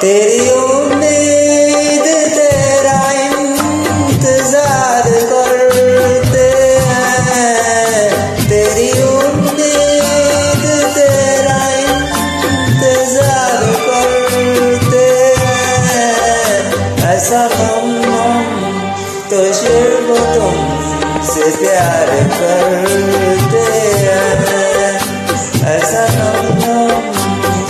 तेरी उम्मीद तेरा इंतजार करते हैं, तेरी उम्मीद तेरा इंतजार करते हैं। ऐसा हम तो सिर्फ तुमसे प्यार करते हैं, ऐसा हम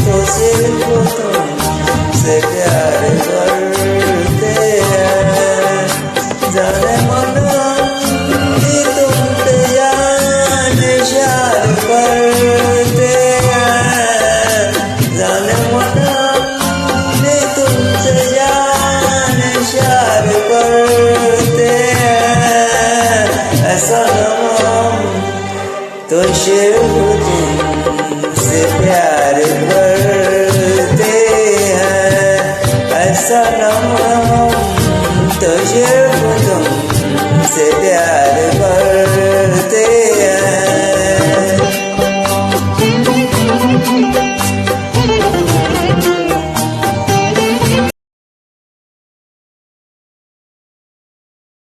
तो सिर्फ तुमसे प्यार करते हैं। जाने मन भी तुम पे जान निशान करते हैं, जाने मन भी तुमसे जान निशान करते हैं। ऐसा हम तो सिर्फ तुमसे प्यार करते हैं, ऐसा हम तो सिर्फ